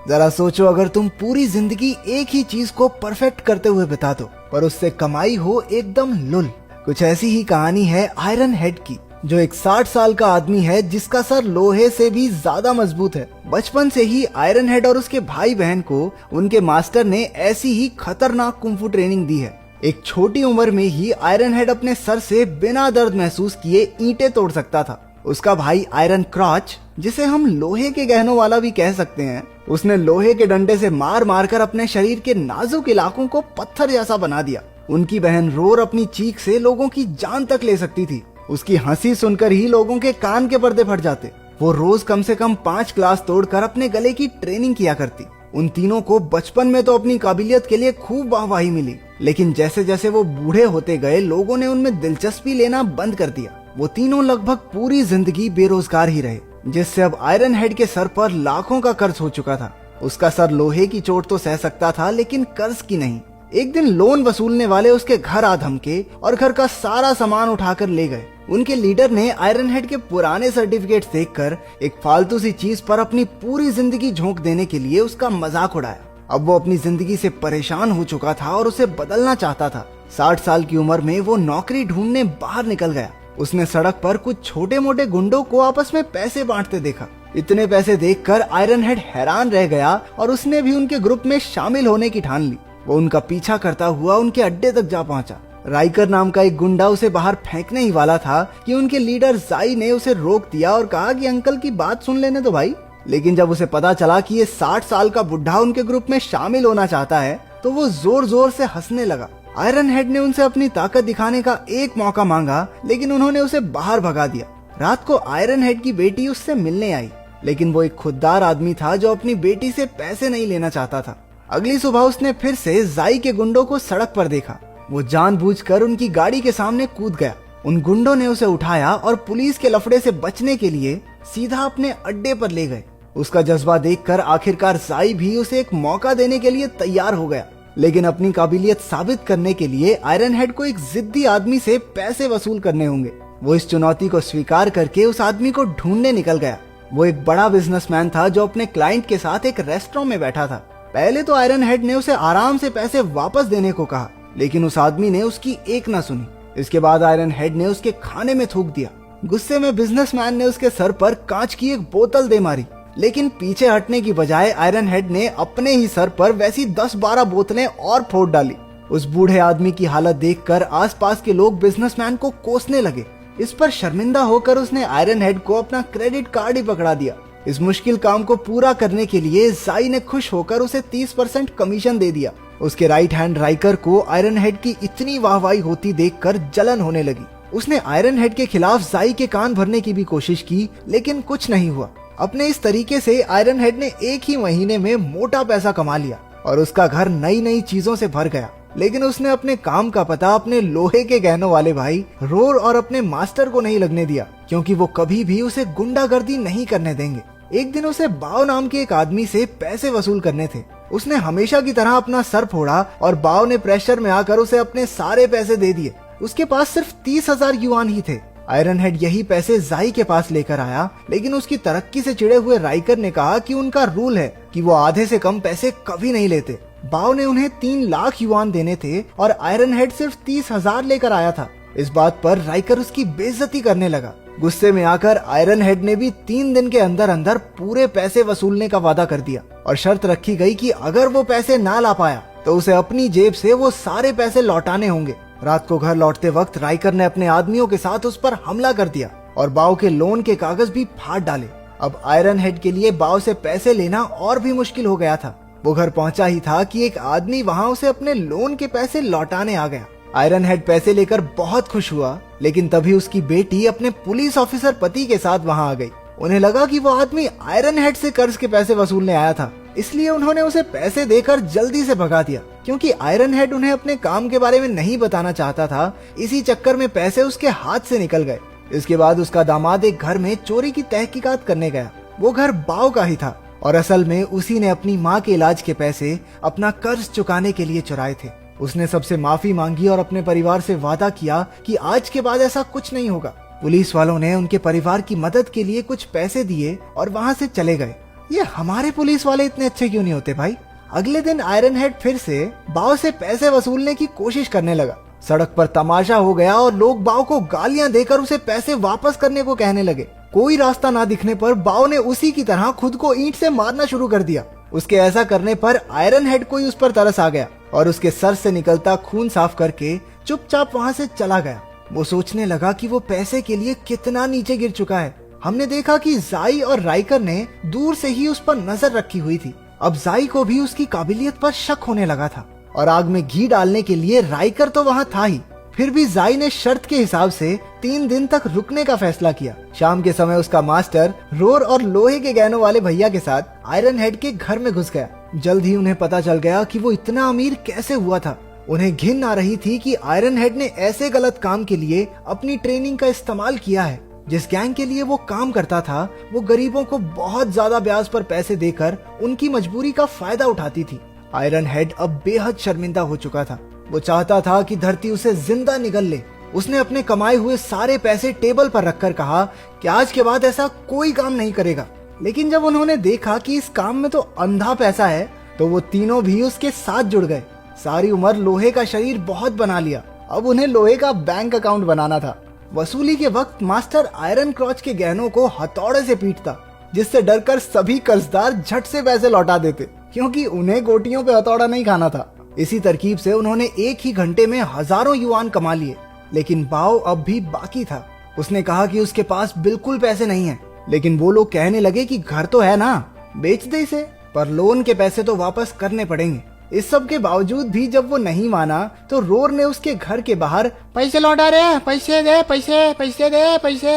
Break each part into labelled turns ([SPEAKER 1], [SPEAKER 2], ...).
[SPEAKER 1] जरा सोचो, अगर तुम पूरी जिंदगी एक ही चीज को परफेक्ट करते हुए बिता दो पर उससे कमाई हो एकदम लुल। कुछ ऐसी ही कहानी है आयरन हेड की, जो एक 60 साल का आदमी है जिसका सर लोहे से भी ज्यादा मजबूत है। बचपन से ही आयरन हेड और उसके भाई बहन को उनके मास्टर ने ऐसी ही खतरनाक कुंफू ट्रेनिंग दी है। एक छोटी उम्र में ही आयरन हेड अपने सर से बिना दर्द महसूस किए ईंटें तोड़ सकता था। उसका भाई आयरन क्रॉच, जिसे हम लोहे के गहनों वाला भी कह सकते हैं, उसने लोहे के डंडे से मार मार कर अपने शरीर के नाजुक इलाकों को पत्थर जैसा बना दिया। उनकी बहन रोर अपनी चीख से लोगों की जान तक ले सकती थी। उसकी हंसी सुनकर ही लोगों के कान के पर्दे फट जाते। वो रोज कम से कम 5 क्लास तोड़कर अपने गले की ट्रेनिंग किया करती। उन तीनों को बचपन में तो अपनी काबिलियत के लिए खूब वाहवाही मिली, लेकिन जैसे जैसे वो बूढ़े होते गए लोगों ने उनमें दिलचस्पी लेना बंद कर दिया। वो तीनों लगभग पूरी जिंदगी बेरोजगार ही रहे, जिससे अब आयरन हेड के सर पर लाखों का कर्ज हो चुका था। उसका सर लोहे की चोट तो सह सकता था, लेकिन कर्ज की नहीं। एक दिन लोन वसूलने वाले उसके घर आ धमके और घर का सारा सामान उठाकर ले गए। उनके लीडर ने आयरन हेड के पुराने सर्टिफिकेट देखकर एक फालतू सी चीज पर अपनी पूरी जिंदगी झोंक देने के लिए उसका मजाक उड़ाया। अब वो अपनी जिंदगी से परेशान हो चुका था और उसे बदलना चाहता था। 60 साल की उम्र में वो नौकरी ढूंढने बाहर निकल गया। उसने सड़क पर कुछ छोटे मोटे गुंडों को आपस में पैसे बांटते देखा। इतने पैसे देखकर आयरन हेड हैरान रह गया और उसने भी उनके ग्रुप में शामिल होने की ठान ली। वो उनका पीछा करता हुआ उनके अड्डे तक जा पहुंचा। राइकर नाम का एक गुंडा उसे बाहर फेंकने ही वाला था कि उनके लीडर जाई ने उसे रोक दिया और कहा कि अंकल की बात सुन लेने दो भाई। लेकिन जब उसे पता चला कि ये 60 साल का बुढ़ा उनके ग्रुप में शामिल होना चाहता है तो वो जोर जोर से हंसने लगा। आयरन हेड ने उनसे अपनी ताकत दिखाने का एक मौका मांगा, लेकिन उन्होंने उसे बाहर भगा दिया। रात को आयरन हेड की बेटी उससे मिलने आई, लेकिन वो एक खुददार आदमी था जो अपनी बेटी से पैसे नहीं लेना चाहता था। अगली सुबह उसने फिर से जाई के गुंडों को सड़क पर देखा। वो जानबूझकर उनकी गाड़ी के सामने कूद गया। उन गुंडों ने उसे उठाया और पुलिस के लफड़े से बचने के लिए सीधा अपने अड्डे पर ले गए। उसका जज्बा देखकर आखिरकार जाई भी उसे एक मौका देने के लिए तैयार हो गया, लेकिन अपनी काबिलियत साबित करने के लिए आयरन हेड को एक जिद्दी आदमी से पैसे वसूल करने होंगे। वो इस चुनौती को स्वीकार करके उस आदमी को ढूंढने निकल गया। वो एक बड़ा बिजनेसमैन था जो अपने क्लाइंट के साथ एक रेस्टोरेंट में बैठा था। पहले तो आयरन हेड ने उसे आराम से पैसे वापस देने को कहा, लेकिन उस आदमी ने उसकी एक न सुनी। इसके बाद आयरन हेड ने उसके खाने में थूक दिया। गुस्से में बिजनेसमैन ने उसके सर पर कांच की एक बोतल दे मारी, लेकिन पीछे हटने की बजाय आयरन हेड ने अपने ही सर पर वैसी 10-12 बोतलें और फोड़ डाली। उस बूढ़े आदमी की हालत देखकर आसपास के लोग बिजनेसमैन को कोसने लगे। इस पर शर्मिंदा होकर उसने आयरन हेड को अपना क्रेडिट कार्ड ही पकड़ा दिया। इस मुश्किल काम को पूरा करने के लिए जाई ने खुश होकर उसे 30% कमीशन दे दिया। उसके राइट हैंड राइकर को आयरन हेड की इतनी वाहवाही होती देखकर जलन होने लगी। उसने आयरन हेड के खिलाफ जाई के कान भरने की भी कोशिश की, लेकिन कुछ नहीं हुआ। अपने इस तरीके से आयरन हेड ने एक ही महीने में मोटा पैसा कमा लिया और उसका घर नई नई चीजों से भर गया। लेकिन उसने अपने काम का पता अपने लोहे के गहनों वाले भाई रोर और अपने मास्टर को नहीं लगने दिया, क्योंकि वो कभी भी उसे गुंडागर्दी नहीं करने देंगे। एक दिन उसे बाव नाम के एक आदमी से पैसे वसूल करने थे। उसने हमेशा की तरह अपना सर फोड़ा और बाव ने प्रेशर में आकर उसे अपने सारे पैसे दे दिए। उसके पास सिर्फ 30,000 युआन ही थे। आयरन हेड यही पैसे जाई के पास लेकर आया, लेकिन उसकी तरक्की से चिढ़े हुए राइकर ने कहा कि उनका रूल है कि वो आधे से कम पैसे कभी नहीं लेते। बाव ने उन्हें 3 लाख युआन देने थे और आयरन हेड सिर्फ 30,000 लेकर आया था। इस बात पर राइकर उसकी बेइज्जती करने लगा। गुस्से में आकर आयरन हेड ने भी 3 दिन के अंदर अंदर पूरे पैसे वसूलने का वादा कर दिया और शर्त रखी गई कि अगर वो पैसे ना ला पाया तो उसे अपनी जेब से वो सारे पैसे लौटाने होंगे। रात को घर लौटते वक्त राइकर ने अपने आदमियों के साथ उस पर हमला कर दिया और बाव के लोन के कागज भी फाड़ डाले। अब आयरन हेड के लिए बाव से पैसे लेना और भी मुश्किल हो गया था। वो घर पहुंचा ही था कि एक आदमी वहां उसे अपने लोन के पैसे लौटाने आ गया। आयरन हेड पैसे लेकर बहुत खुश हुआ, लेकिन तभी उसकी बेटी अपने पुलिस ऑफिसर पति के साथ वहां आ गई। उन्हें लगा कि वो आदमी आयरन हेड से कर्ज के पैसे वसूलने आया था, इसलिए उन्होंने उसे पैसे देकर जल्दी से भगा दिया। क्योंकि आयरन हेड उन्हें अपने काम के बारे में नहीं बताना चाहता था, इसी चक्कर में पैसे उसके हाथ से निकल गए। इसके बाद उसका दामाद एक घर में चोरी की तहकीकात करने गया। वो घर बाव का ही था और असल में उसी ने अपनी माँ के इलाज के पैसे अपना कर्ज चुकाने के लिए चुराए थे। उसने सबसे माफी मांगी और अपने परिवार से वादा किया कि आज के बाद ऐसा कुछ नहीं होगा। पुलिस वालों ने उनके परिवार की मदद के लिए कुछ पैसे दिए और वहां से चले गए। ये हमारे पुलिस वाले इतने अच्छे क्यों नहीं होते भाई। अगले दिन आयरन हेड फिर से बाव से पैसे वसूलने की कोशिश करने लगा। सड़क पर तमाशा हो गया और लोग बाव को गालियां देकर उसे पैसे वापस करने को कहने लगे। कोई रास्ता ना दिखने पर बाव ने उसी की तरह खुद को ईंट से मारना शुरू कर दिया। उसके ऐसा करने पर आयरन हेड को ही उस पर तरस आ गया और उसके सर से निकलता खून साफ करके चुपचाप वहां से चला गया। वो सोचने लगा कि वो पैसे के लिए कितना नीचे गिर चुका है। हमने देखा कि जाई और राइकर ने दूर से ही उस पर नजर रखी हुई थी। अब जाई को भी उसकी काबिलियत पर शक होने लगा था और आग में घी डालने के लिए राइकर तो वहां था ही। फिर भी जाई ने शर्त के हिसाब से 3 दिन तक रुकने का फैसला किया। शाम के समय उसका मास्टर रोर और लोहे के गहनों वाले भैया के साथ आयरन हेड के घर में घुस गया। जल्द ही उन्हें पता चल गया कि वो इतना अमीर कैसे हुआ था। उन्हें घिन आ रही थी कि आयरन हेड ने ऐसे गलत काम के लिए अपनी ट्रेनिंग का इस्तेमाल किया है। जिस गैंग के लिए वो काम करता था वो गरीबों को बहुत ज्यादा ब्याज पर पैसे देकर उनकी मजबूरी का फायदा उठाती थी। आयरन हेड अब बेहद शर्मिंदा हो चुका था। वो चाहता था कि धरती उसे जिंदा निगल ले। उसने अपने कमाए हुए सारे पैसे टेबल पर रखकर कहा कि आज के बाद ऐसा कोई काम नहीं करेगा। लेकिन जब उन्होंने देखा कि इस काम में तो अंधा पैसा है तो वो तीनों भी उसके साथ जुड़ गए। सारी उम्र लोहे का शरीर बहुत बना लिया, अब उन्हें लोहे का बैंक अकाउंट बनाना था। वसूली के वक्त मास्टर आयरन क्रॉच के गहनों को हथौड़े से पीटता, जिससे डरकर सभी कर्जदार झट से पैसे लौटा देते, क्योंकि उन्हें गोटियों पे हथौड़ा नहीं खाना था। इसी तरकीब से उन्होंने एक ही घंटे में हजारों युआन कमा लिए। लेकिन बाव अब भी बाकी था। उसने कहा कि उसके पास बिल्कुल पैसे नहीं है। लेकिन वो लोग कहने लगे कि घर तो है ना, बेच दे इसे, पर लोन के पैसे तो वापस करने पड़ेंगे। इस सब के बावजूद भी जब वो नहीं माना तो रोर ने उसके घर के बाहर पैसे लौटा रहे, पैसे दे, पैसे पैसे दे, पैसे,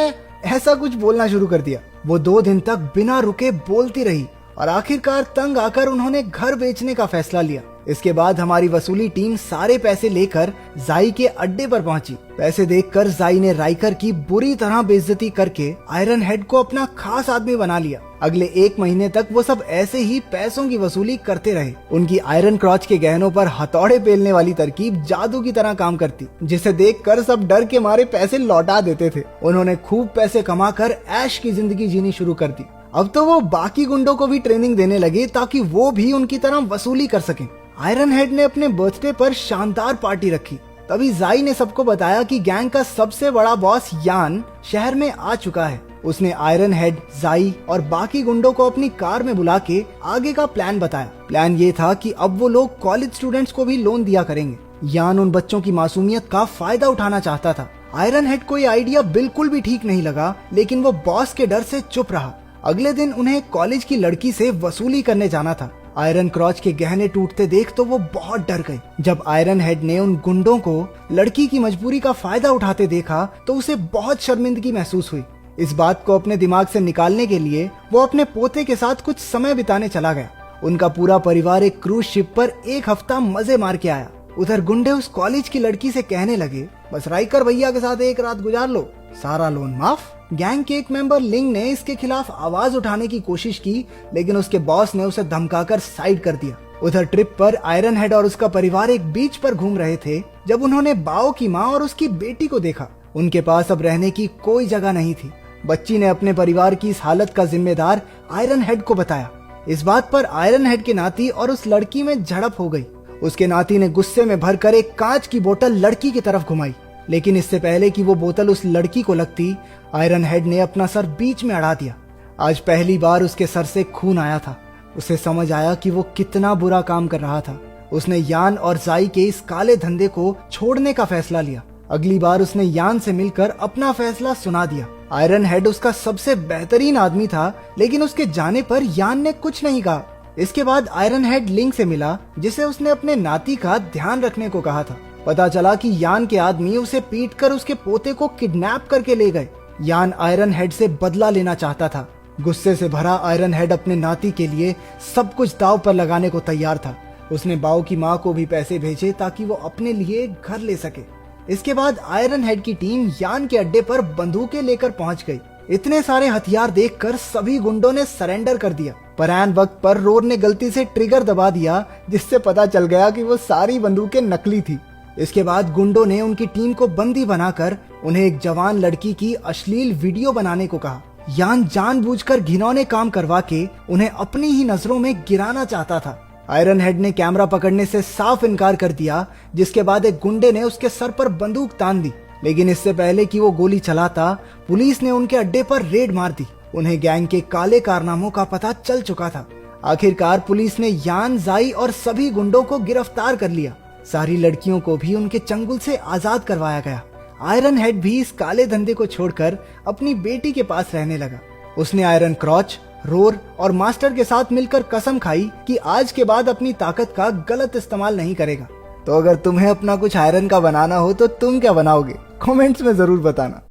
[SPEAKER 1] ऐसा कुछ बोलना शुरू कर दिया। वो 2 दिन तक बिना रुके बोलती रही और आखिरकार तंग आकर उन्होंने घर बेचने का फैसला लिया। इसके बाद हमारी वसूली टीम सारे पैसे लेकर जाई के अड्डे पर पहुंची। पैसे देखकर जाई ने राइकर की बुरी तरह बेइज्जती करके आयरन हेड को अपना खास आदमी बना लिया। अगले 1 महीने तक वो सब ऐसे ही पैसों की वसूली करते रहे। उनकी आयरन क्रॉच के गहनों पर हथौड़े पेलने वाली तरकीब जादू की तरह काम करती, जिसे देखकर सब डर के मारे पैसे लौटा देते थे। उन्होंने खूब पैसे कमाकर ऐश की जिंदगी जीनी शुरू कर दी। अब तो वो बाकी गुंडों को भी ट्रेनिंग देने लगे ताकि वो भी उनकी तरह वसूली कर सकें। आयरन हेड ने अपने बर्थडे पर शानदार पार्टी रखी। तभी जाई ने सबको बताया कि गैंग का सबसे बड़ा बॉस यान शहर में आ चुका है। उसने आयरन हेड, जाई और बाकी गुंडों को अपनी कार में बुला के आगे का प्लान बताया। प्लान ये था कि अब वो लोग कॉलेज स्टूडेंट्स को भी लोन दिया करेंगे। यान उन बच्चों की मासूमियत का फायदा उठाना चाहता था। आयरन हेड को ये आइडिया बिल्कुल भी ठीक नहीं लगा, लेकिन वो बॉस के डर से चुप रहा। अगले दिन उन्हें कॉलेज की लड़की से वसूली करने जाना था। आयरन क्रॉच के गहने टूटते देख तो वो बहुत डर गई। जब आयरन हेड ने उन गुंडों को लड़की की मजबूरी का फायदा उठाते देखा तो उसे बहुत शर्मिंदगी महसूस हुई। इस बात को अपने दिमाग से निकालने के लिए वो अपने पोते के साथ कुछ समय बिताने चला गया। उनका पूरा परिवार एक क्रूज शिप पर 1 हफ्ता मजे मार के आया। उधर गुंडे उस कॉलेज की लड़की से कहने लगे, बस राइकर भैया के साथ 1 रात गुजार लो, सारा लोन माफ। गैंग के एक मेंबर लिंग ने इसके खिलाफ आवाज उठाने की कोशिश की, लेकिन उसके बॉस ने उसे धमकाकर साइड कर दिया। उधर ट्रिप पर आयरन हेड और उसका परिवार एक बीच पर घूम रहे थे जब उन्होंने बाओ की माँ और उसकी बेटी को देखा। उनके पास अब रहने की कोई जगह नहीं थी। बच्ची ने अपने परिवार की इस हालत का जिम्मेदार आयरन हेड को बताया। इस बात पर आयरन हेड के नाती और उस लड़की में झड़प हो गई। उसके नाती ने गुस्से में भरकर एक कांच की बोतल लड़की की तरफ घुमाई, लेकिन इससे पहले कि वो बोतल उस लड़की को लगती, आयरन हेड ने अपना सर बीच में अड़ा दिया। आज पहली बार उसके सर से खून आया था। उसे समझ आया कि वो कितना बुरा काम कर रहा था। उसने यान और जाई के इस काले धंधे को छोड़ने का फैसला लिया। अगली बार उसने यान से मिलकर अपना फैसला सुना दिया। आयरन हेड उसका सबसे बेहतरीन आदमी था, लेकिन उसके जाने पर यान ने कुछ नहीं कहा। इसके बाद आयरन हेड लिंग से मिला, जिसे उसने अपने नाती का ध्यान रखने को कहा था। पता चला कि यान के आदमी उसे पीटकर उसके पोते को किडनैप करके ले गए। यान आयरन हेड से बदला लेना चाहता था। गुस्से से भरा आयरन हेड अपने नाती के लिए सब कुछ दांव पर लगाने को तैयार था। उसने बाओ की माँ को भी पैसे भेजे ताकि वो अपने लिए घर ले सके। इसके बाद आयरन हेड की टीम यान के अड्डे पर बंदूकें लेकर पहुंच गई। इतने सारे हथियार देखकर सभी गुंडों ने सरेंडर कर दिया, पर ऐन वक्त पर रोर ने गलती से ट्रिगर दबा दिया, जिससे पता चल गया कि वो सारी बंदूकें नकली थी। इसके बाद गुंडों ने उनकी टीम को बंदी बनाकर उन्हें एक जवान लड़की की अश्लील वीडियो बनाने को कहा। यान जानबूझकर घिनौने काम करवा के उन्हें अपनी ही नजरों में गिराना चाहता था। आयरन हेड ने कैमरा पकड़ने से साफ इनकार कर दिया, जिसके बाद एक गुंडे ने उसके सर पर बंदूक तान दी। लेकिन इससे पहले कि वो गोली चलाता, पुलिस ने उनके अड्डे पर रेड मार दी। उन्हें गैंग के काले कारनामों का पता चल चुका था। आखिरकार पुलिस ने यान, जाई और सभी गुंडों को गिरफ्तार कर लिया। सारी लड़कियों को भी उनके चंगुल से आजाद करवाया गया। आयरन हेड भी इस काले धंधे को छोड़कर अपनी बेटी के पास रहने लगा। उसने आयरन क्रॉच, रोर और मास्टर के साथ मिलकर कसम खाई कि आज के बाद अपनी ताकत का गलत इस्तेमाल नहीं करेगा। तो अगर तुम्हें अपना कुछ आयरन का बनाना हो तो तुम क्या बनाओगे? कमेंट्स में जरूर बताना।